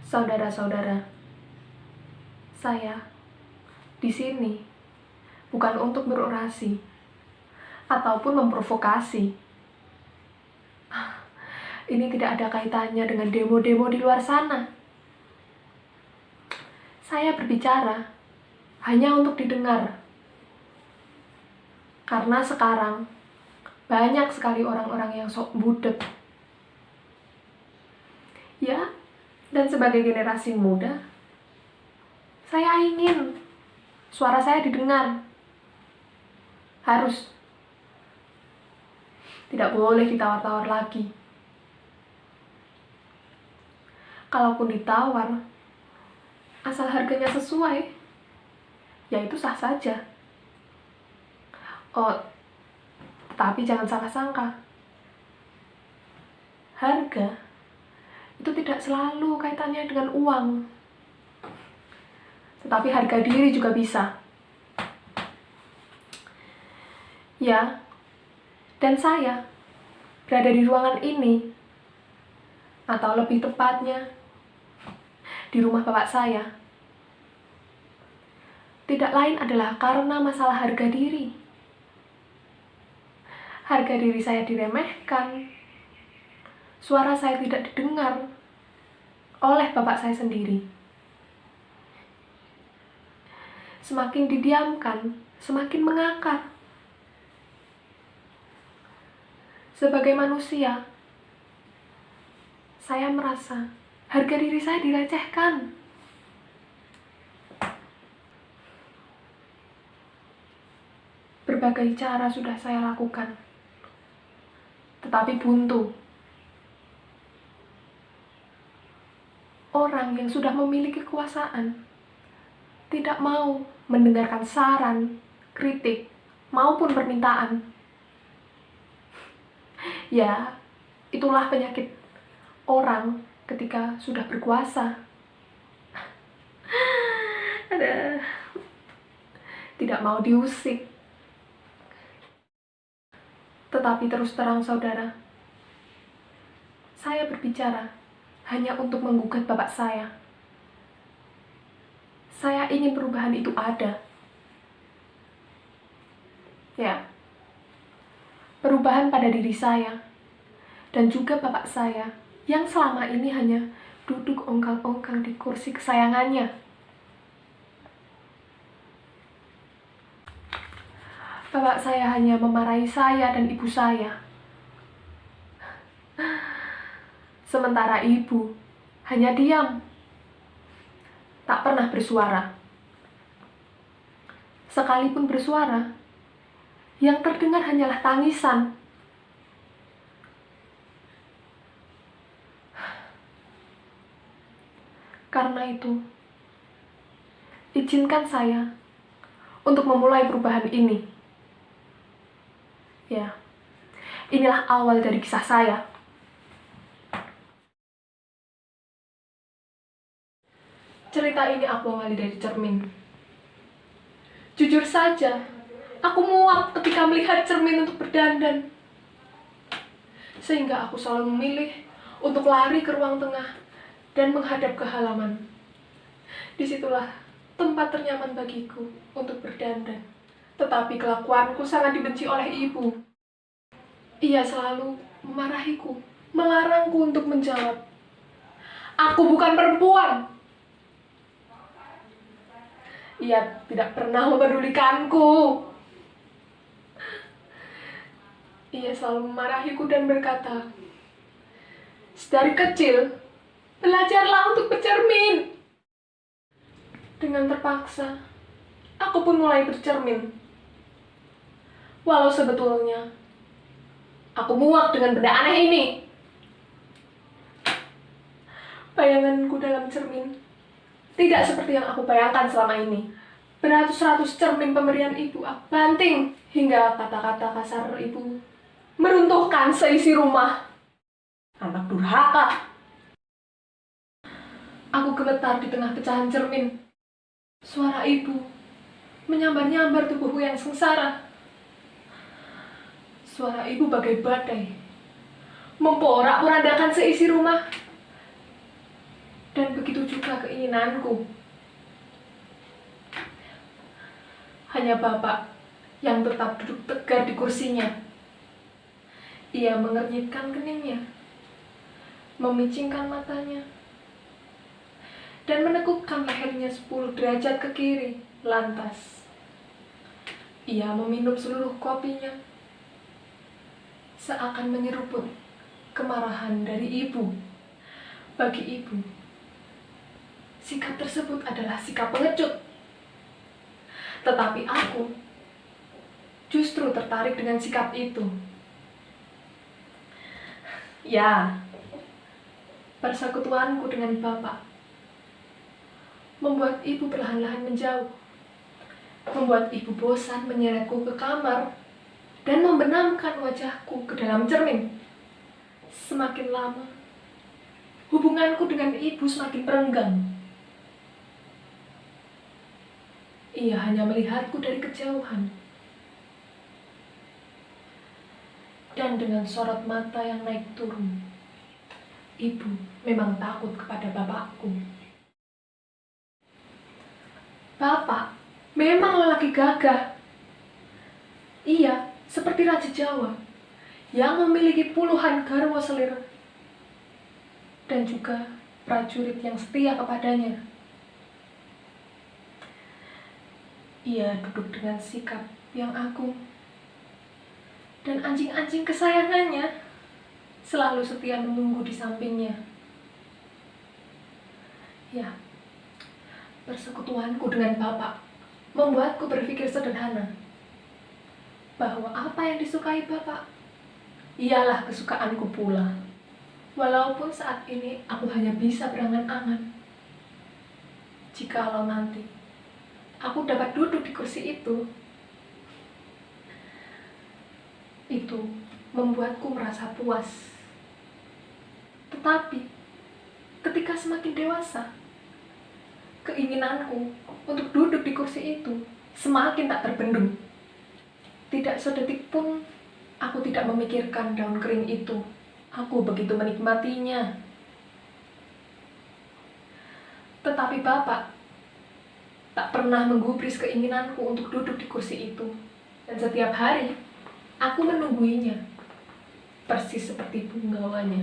Saudara-saudara, saya di sini bukan untuk berorasi ataupun memprovokasi. Ini tidak ada kaitannya dengan demo-demo di luar sana. Saya berbicara hanya untuk didengar. Karena sekarang banyak sekali orang-orang yang sok budek. Ya, dan sebagai generasi muda, saya ingin suara saya didengar. Harus. Tidak boleh ditawar-tawar lagi. Kalaupun ditawar, asal harganya sesuai, ya itu sah saja. Oh, tapi jangan salah sangka. Harga itu tidak selalu kaitannya dengan uang. Tetapi harga diri juga bisa. Ya, dan saya berada di ruangan ini, atau lebih tepatnya, di rumah bapak saya. Tidak lain adalah karena masalah harga diri. Harga diri saya diremehkan. Suara saya tidak didengar oleh bapak saya sendiri. Semakin didiamkan, semakin mengakar. Sebagai manusia, saya merasa harga diri saya dilecehkan. Berbagai cara sudah saya lakukan, tetapi buntu. Orang yang sudah memiliki kekuasaan tidak mau mendengarkan saran, kritik, maupun permintaan. Ya, itulah penyakit orang ketika sudah berkuasa. Tidak mau diusik. Tetapi terus terang saudara, saya berbicara hanya untuk menggugat bapak saya. Saya ingin perubahan itu ada. Ya, perubahan pada diri saya dan juga bapak saya yang selama ini hanya duduk ongkang-ongkang di kursi kesayangannya. Bapak saya hanya memarahi saya dan ibu saya. Sementara ibu hanya diam, tak pernah bersuara. Sekalipun bersuara, yang terdengar hanyalah tangisan. Karena itu, izinkan saya untuk memulai perubahan ini. Ya, inilah awal dari kisah saya. Cerita ini aku awali dari cermin. Jujur saja, aku muak ketika melihat cermin untuk berdandan. Sehingga aku selalu memilih untuk lari ke ruang tengah dan menghadap ke halaman. Disitulah tempat ternyaman bagiku untuk berdandan. Tetapi kelakuanku sangat dibenci oleh ibu. Ia selalu memarahiku, melarangku untuk menjawab. Aku bukan perempuan. Ia tidak pernah mempedulikanku. Ia selalu memarahiku dan berkata, "Dari kecil, belajarlah untuk bercermin." Dengan terpaksa, aku pun mulai bercermin. Walau sebetulnya, aku muak dengan benda aneh ini. Bayanganku dalam cermin tidak seperti yang aku bayangkan selama ini. Beratus-ratus cermin pemberian ibu aku banting, hingga kata-kata kasar ibu meruntuhkan seisi rumah. Anak durhaka. Aku gemetar di tengah pecahan cermin. Suara ibu menyambar-nyambar tubuhku yang sengsara. Suara ibu bagai badai, memporak-porandakan seisi rumah. Dan begitu juga keinginanku. Hanya Bapak yang tetap duduk tegar di kursinya. Ia mengernyitkan keningnya, memicingkan matanya, dan menekukkan lehernya 10 derajat ke kiri. Lantas, ia meminum seluruh kopinya, seakan menyeruput kemarahan dari ibu. Bagi ibu, sikap tersebut adalah sikap pengecut. Tetapi aku justru tertarik dengan sikap itu. Ya, persekutuanku dengan Bapak membuat ibu perlahan-lahan menjauh, membuat ibu bosan menyeretku ke kamar dan membenamkan wajahku ke dalam cermin. Semakin lama, hubunganku dengan ibu semakin renggang. Ia hanya melihatku dari kejauhan, dan dengan sorot mata yang naik turun, ibu memang takut kepada bapakku. Bapak memang lelaki gagah. Ia seperti Raja Jawa yang memiliki puluhan garwa selir dan juga prajurit yang setia kepadanya. Ia duduk dengan sikap yang agung, dan anjing-anjing kesayangannya selalu setia menunggu di sampingnya. Ya, persekutuanku dengan Bapak membuatku berpikir sederhana, bahwa apa yang disukai Bapak ialah kesukaanku pula. Walaupun saat ini aku hanya bisa berangan-angan, jikalau nanti aku dapat duduk di kursi itu membuatku merasa puas. Tetapi ketika semakin dewasa, keinginanku untuk duduk di kursi itu semakin tak terbendung. Tidak sedetik pun aku tidak memikirkan daun kering itu. Aku begitu menikmatinya. Tetapi Bapak tak pernah menggubris keinginanku untuk duduk di kursi itu. Dan setiap hari, aku menungguinya, persis seperti punggawanya.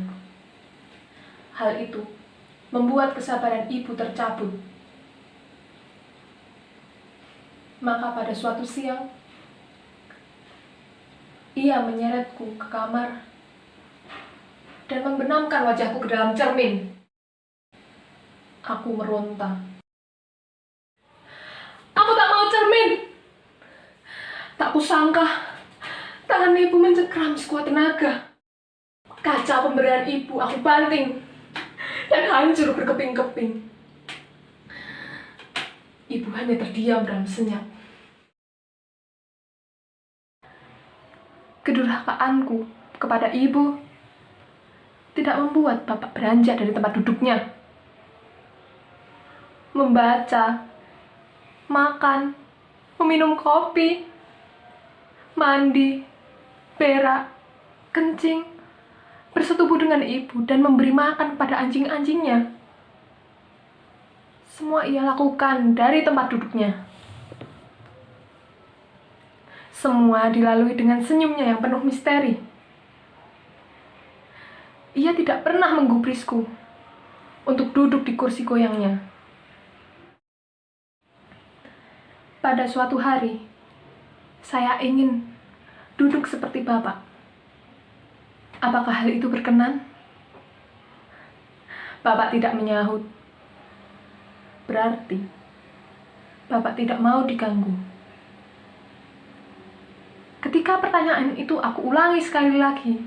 Hal itu membuat kesabaran ibu tercabut. Maka pada suatu siang, ia menyeretku ke kamar dan membenamkan wajahku ke dalam cermin. Aku meronta. Aku tak mau cermin. Tak kusangka tangan ibu mencengkram sekuat tenaga. Kaca pemberian ibu aku banting dan hancur berkeping-keping. Ibu hanya terdiam dalam senyap. Kedurhakaanku kepada ibu tidak membuat Bapak beranjak dari tempat duduknya. Membaca, makan, meminum kopi, mandi, berak, kencing, bersetubuh dengan ibu dan memberi makan pada anjing-anjingnya. Semua ia lakukan dari tempat duduknya. Semua dilalui dengan senyumnya yang penuh misteri. Ia tidak pernah menggubrisku untuk duduk di kursi goyangnya. Pada suatu hari, saya ingin duduk seperti Bapak. Apakah hal itu berkenan? Bapak tidak menyahut. Berarti Bapak tidak mau diganggu. Ketika pertanyaan itu aku ulangi sekali lagi,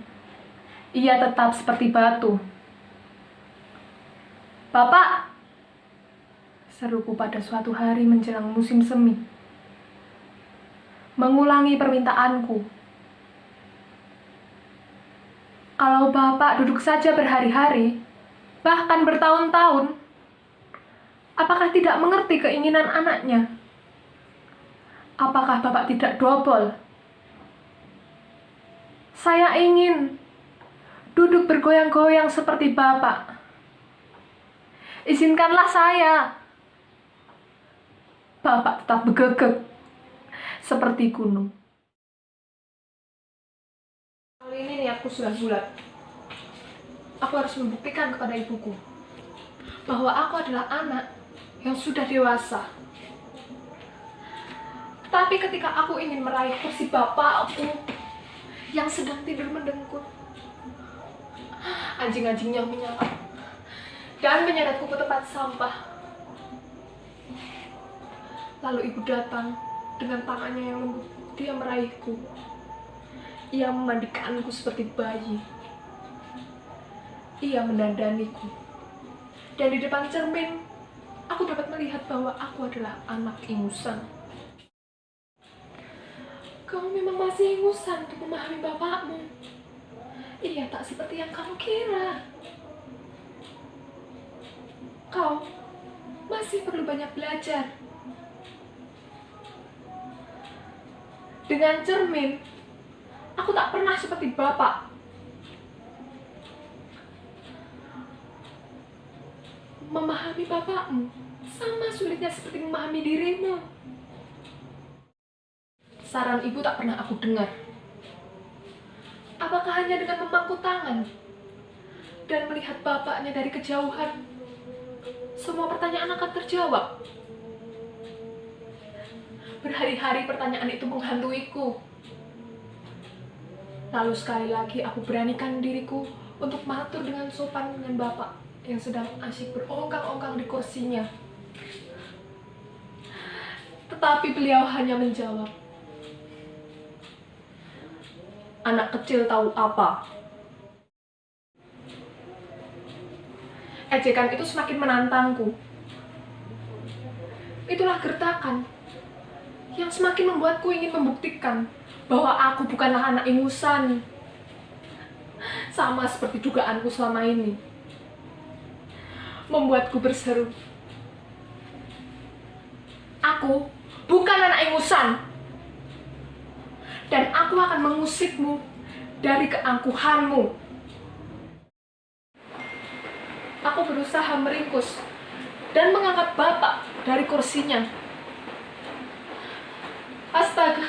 ia tetap seperti batu. Bapak, seruku pada suatu hari menjelang musim semi, mengulangi permintaanku. Kalau Bapak duduk saja berhari-hari, bahkan bertahun-tahun, apakah tidak mengerti keinginan anaknya? Apakah Bapak tidak dobol? Saya ingin duduk bergoyang-goyang seperti Bapak. Izinkanlah saya. Bapak tetap bergegek seperti gunung. Kali ini niatku sudah bulat. Aku harus membuktikan kepada ibuku bahwa aku adalah anak yang sudah dewasa. Tapi ketika aku ingin meraih kursi bapakku yang sedang tidur mendengkur, anjing-anjingnya menyalak dan menyeretku ke tempat sampah. Lalu ibu datang dengan tangannya yang lembut. Dia meraihku. Ia memandikanku seperti bayi. Ia mendandaniku. Dan di depan cermin, aku dapat melihat bahwa aku adalah anak ingusan. Kau memang masih ingusan untuk memahami bapakmu. Ia tak seperti yang kamu kira. Kau masih perlu banyak belajar. Dengan cermin, aku tak pernah seperti bapak. Memahami bapakmu sama sulitnya seperti memahami dirimu. Saran ibu tak pernah aku dengar. Apakah hanya dengan memangku tangan dan melihat bapaknya dari kejauhan, semua pertanyaan akan terjawab? Berhari-hari pertanyaan itu menghantuiku. Lalu sekali lagi aku beranikan diriku untuk matur dengan sopan dengan bapak yang sedang asyik berongkang-ongkang di kursinya. Tetapi beliau hanya menjawab, "Anak kecil tahu apa?" Ejekan itu semakin menantangku. Itulah gertakan yang semakin membuatku ingin membuktikan bahwa aku bukanlah anak ingusan. Sama seperti dugaanku selama ini. Membuatku berseru, "Aku bukan anak ingusan. Dan aku akan mengusikmu dari keangkuhanmu." Aku berusaha meringkus dan mengangkat bapak dari kursinya. Astaga,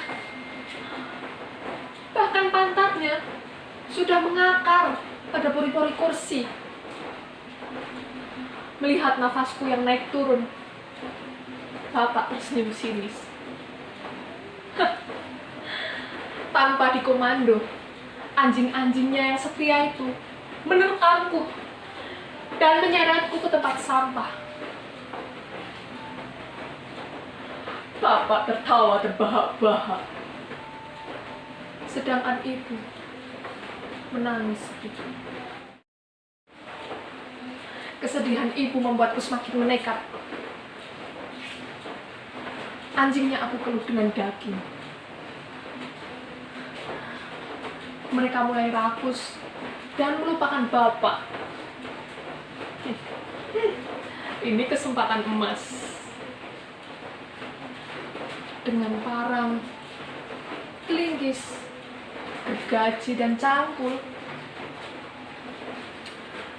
bahkan pantatnya sudah mengakar pada pori-pori kursi. Melihat nafasku yang naik turun, bapak tersenyum sinis. Tanpa dikomando, anjing-anjingnya yang setia itu menerkamku dan menyeretku ke tempat sampah. Bapak tertawa terbahak-bahak, sedangkan ibu menangis sedikit. Kesedihan ibu membuatku semakin menekat. Anjingnya aku peluk dengan daging. Mereka mulai rakus dan melupakan bapak. Ini kesempatan emas. Dengan parang, linggis, gergaji, dan cangkul,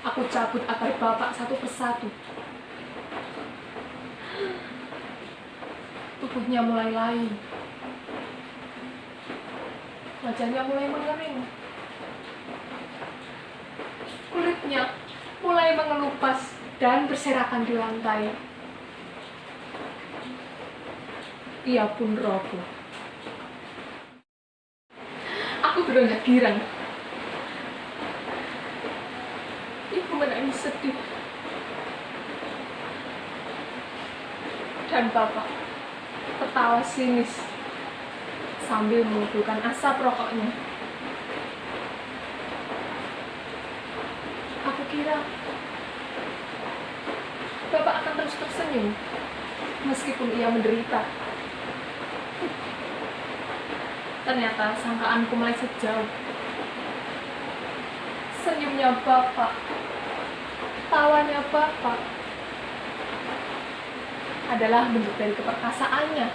aku cabut akar bapak satu persatu. Tubuhnya mulai lain. Wajahnya mulai mengering. Kulitnya mulai mengelupas dan berserakan di lantai. Ia pun roboh. Aku berontak girang. Ibu menangis sedih. Dan bapak tertawa sinis sambil mengumpulkan asap rokoknya. Aku kira bapak akan terus tersenyum meskipun ia menderita. Ternyata sangkaanku meleset jauh. Senyumnya bapak, tawanya bapak adalah bentuk dari keperkasaannya.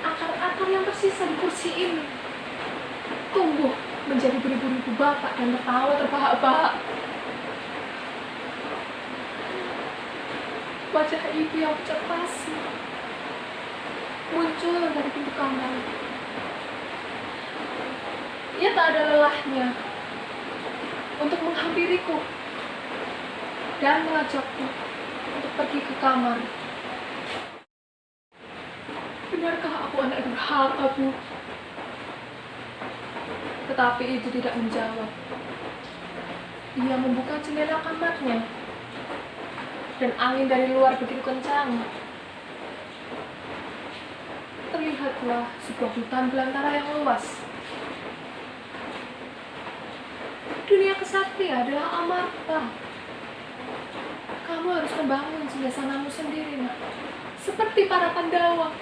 Akar-akar yang tersisa di kursi ini tumbuh menjadi beribu-ribu bapak dan tertawa terbahak-bahak. Wajah ibu yang pucat pasi muncul dari pintu kamar. Ia tak ada lelahnya untuk menghampiriku dan mengajakku untuk pergi ke kamar. Benarkah aku anak durhaka, Bu? Tetapi ibu tidak menjawab. Ia membuka jendela kamarnya, dan angin dari luar begitu kencang. Terlihatlah sebuah hutan belantara yang luas. Dunia kesatria adalah amarta. Kamu harus membangun singgahsanamu sendiri, Nak. Seperti para Pandawa.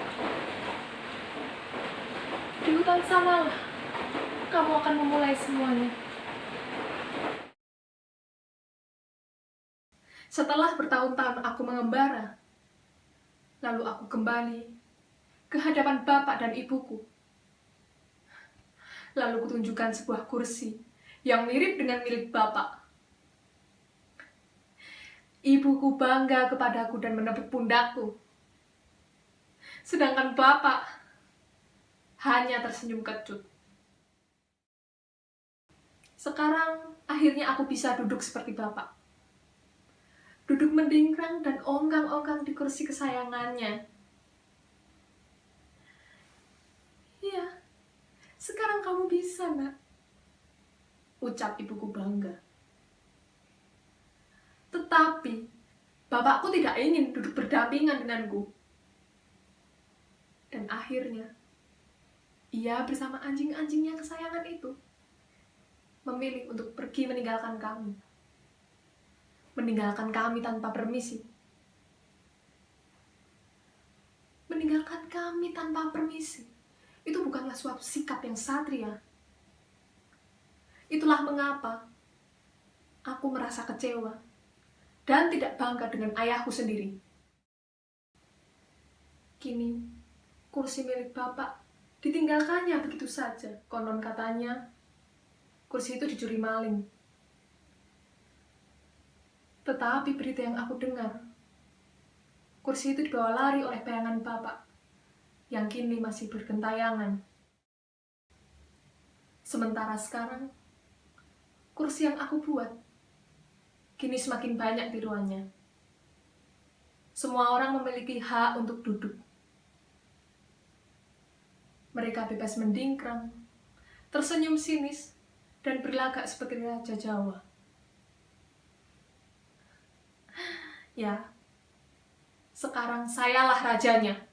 Di hutan sanalah kamu akan memulai semuanya. Setelah bertahun-tahun aku mengembara, lalu aku kembali ke hadapan bapak dan ibuku. Lalu kutunjukkan sebuah kursi yang mirip dengan milik bapak. Ibuku bangga kepadaku dan menepuk pundakku. Sedangkan bapak hanya tersenyum kecut. Sekarang akhirnya aku bisa duduk seperti bapak. Duduk mendingkrang dan ongkang-ongkang di kursi kesayangannya. Iya, sekarang kamu bisa, Nak, ucap ibuku bangga. Tetapi, bapakku tidak ingin duduk berdampingan denganku. Dan akhirnya, ia bersama anjing-anjingnya kesayangan itu memilih untuk pergi meninggalkan kami. Meninggalkan kami tanpa permisi. Meninggalkan kami tanpa permisi. Itu bukanlah suatu sikap yang satria. Itulah mengapa aku merasa kecewa dan tidak bangga dengan ayahku sendiri. Kini, kursi milik bapak ditinggalkannya begitu saja. Konon katanya, kursi itu dicuri maling. Tetapi berita yang aku dengar, kursi itu dibawa lari oleh bayangan bapak yang kini masih bergentayangan. Sementara sekarang, kursi yang aku buat kini semakin banyak tiruannya. Semua orang memiliki hak untuk duduk. Mereka bebas mendingkrang, tersenyum sinis, dan berlagak seperti raja Jawa. Ya, sekarang sayalah rajanya.